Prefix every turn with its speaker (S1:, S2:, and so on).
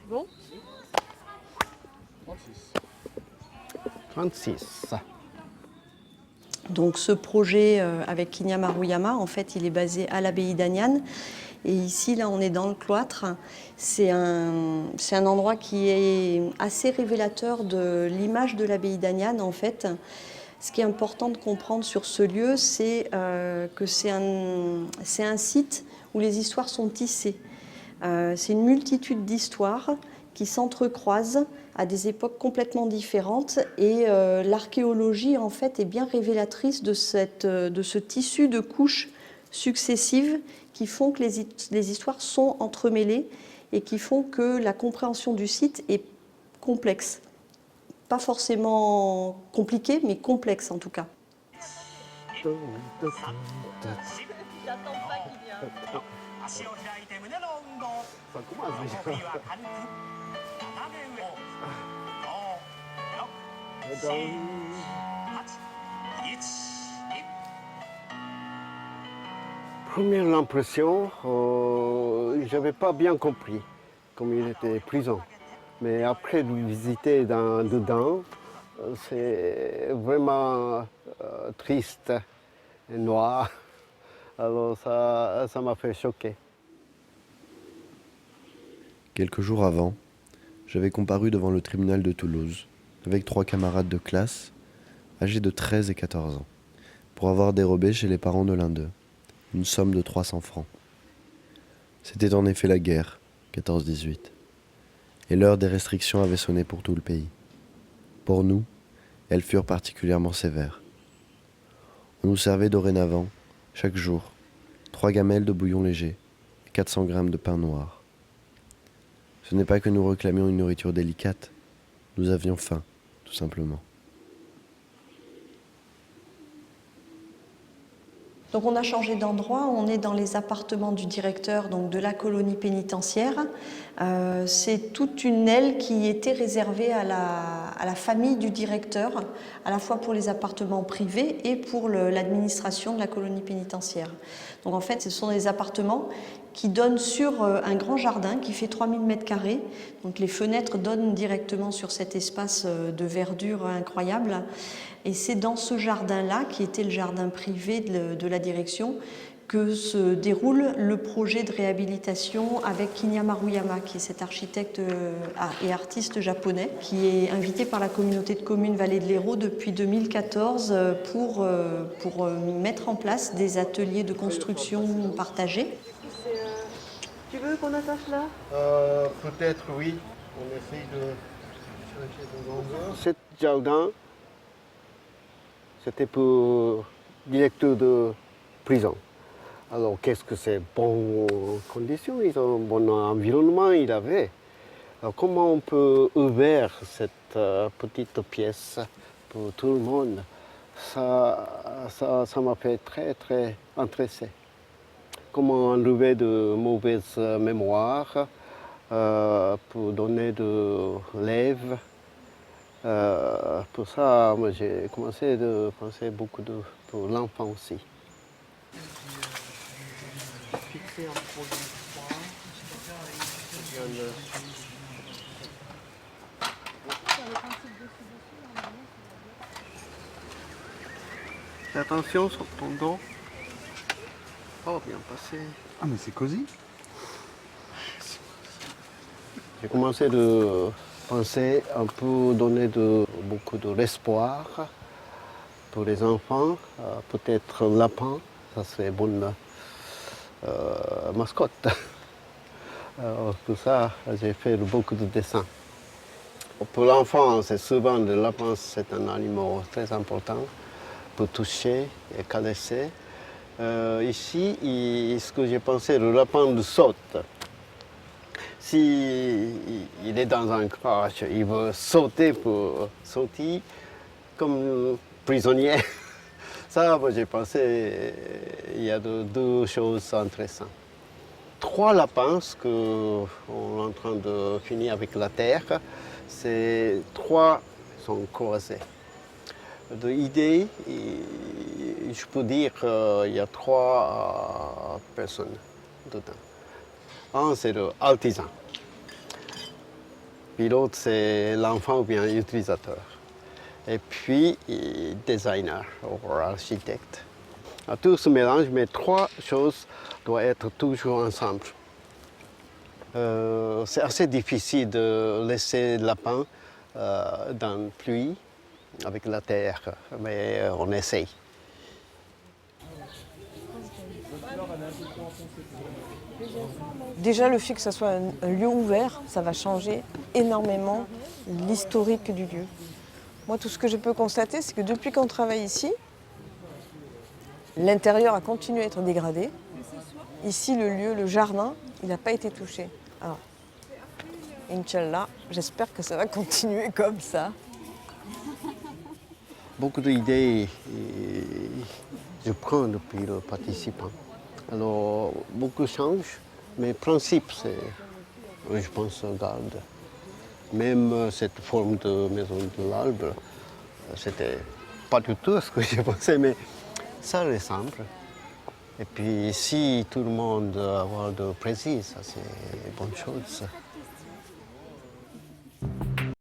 S1: Bon.
S2: 36.
S3: Donc ce projet avec Kinya Maruyama, en fait, il est basé à l'abbaye d'Aniane. Et ici, là, on est dans le cloître. C'est un endroit qui est assez révélateur de l'image de l'abbaye d'Aniane, en fait. Ce qui est important de comprendre sur ce lieu, c'est que c'est un site où les histoires sont tissées. C'est une multitude d'histoires qui s'entrecroisent à des époques complètement différentes et l'archéologie en fait est bien révélatrice de ce tissu de couches successives qui font que les histoires sont entremêlées et qui font que la compréhension du site est complexe. Pas forcément compliquée, mais complexe en tout cas.
S1: J'attends pas qu'il vienne.
S2: Ça commence déjà. Première impression, je n'avais pas bien compris comme il était prison. Mais après de visiter dedans, c'est vraiment triste et noir. Alors ça m'a fait choquer.
S4: Quelques jours avant, j'avais comparu devant le tribunal de Toulouse avec 3 camarades de classe âgés de 13 et 14 ans pour avoir dérobé chez les parents de l'un d'eux une somme de 300 francs. C'était en effet la guerre, 14-18, et l'heure des restrictions avait sonné pour tout le pays. Pour nous, elles furent particulièrement sévères. On nous servait dorénavant, chaque jour, 3 gamelles de bouillon léger et 400 grammes de pain noir. Ce n'est pas que nous réclamions une nourriture délicate, nous avions faim, tout simplement.
S3: Donc on a changé d'endroit, on est dans les appartements du directeur donc de la colonie pénitentiaire. C'est toute une aile qui était réservée à la famille du directeur, à la fois pour les appartements privés et pour l'administration de la colonie pénitentiaire. Donc en fait, ce sont des appartements qui donnent sur un grand jardin qui fait 3000 m². Donc les fenêtres donnent directement sur cet espace de verdure incroyable. Et c'est dans ce jardin-là, qui était le jardin privé de la direction, que se déroule le projet de réhabilitation avec Kinya Maruyama, qui est cet architecte et artiste japonais, qui est invité par la communauté de communes Vallée de l'Hérault depuis 2014 pour mettre en place des ateliers de construction partagés.
S1: Tu veux qu'on attache là?
S2: Peut-être oui. On essaye de changer de longueur. Cet jardin, c'était pour directeur de prison. Alors qu'est-ce que c'est? Bonnes conditions, ils ont un bon environnement, il avait. Alors comment on peut ouvrir cette petite pièce pour tout le monde? Ça m'a fait très très intéressé. Comment enlever de mauvaises mémoires pour donner de lèvres. Pour ça, moi, j'ai commencé à penser beaucoup pour l'enfant aussi.
S1: Fixer un projet 3.
S2: Fais attention sur ton dos. Oh, bien passé.
S5: Ah mais c'est cosy.
S2: J'ai commencé à penser un peu, donner beaucoup d'espoir pour les enfants. Peut-être lapin, ça serait une bonne mascotte. Alors, pour ça, j'ai fait beaucoup de dessins. Pour l'enfant, c'est souvent le lapin, c'est un animal très important pour toucher et caresser. Ici, ce que j'ai pensé, le lapin de saute. Si il est dans un crash, il veut sauter pour sortir comme prisonnier. Ça, moi, j'ai pensé, il y a deux choses intéressantes. 3 lapins, ce qu'on est en train de finir avec la terre, c'est 3 sont croisés. De idée, je peux dire qu'il y a 3 personnes dedans. Un, c'est l'artisan. Puis l'autre, c'est l'enfant ou bien l'utilisateur. Et puis, designer ou architecte. Tout se mélange, mais trois choses doivent être toujours ensemble. C'est assez difficile de laisser le lapin dans la pluie avec la terre, mais on essaye.
S5: Déjà, le fait que ce soit un lieu ouvert, ça va changer énormément l'historique du lieu. Moi, tout ce que je peux constater, c'est que depuis qu'on travaille ici, l'intérieur a continué à être dégradé. Ici, le lieu, le jardin, il n'a pas été touché. Alors, Inch'Allah, j'espère que ça va continuer comme ça.
S2: Beaucoup d'idées, je prends depuis le participant. Alors, beaucoup changent, mais le principe, c'est, je pense, garde. Même cette forme de maison de l'arbre, c'était pas du tout ce que je pensais, mais ça ressemble. Et puis, si tout le monde a de plaisir, ça c'est une bonne chose.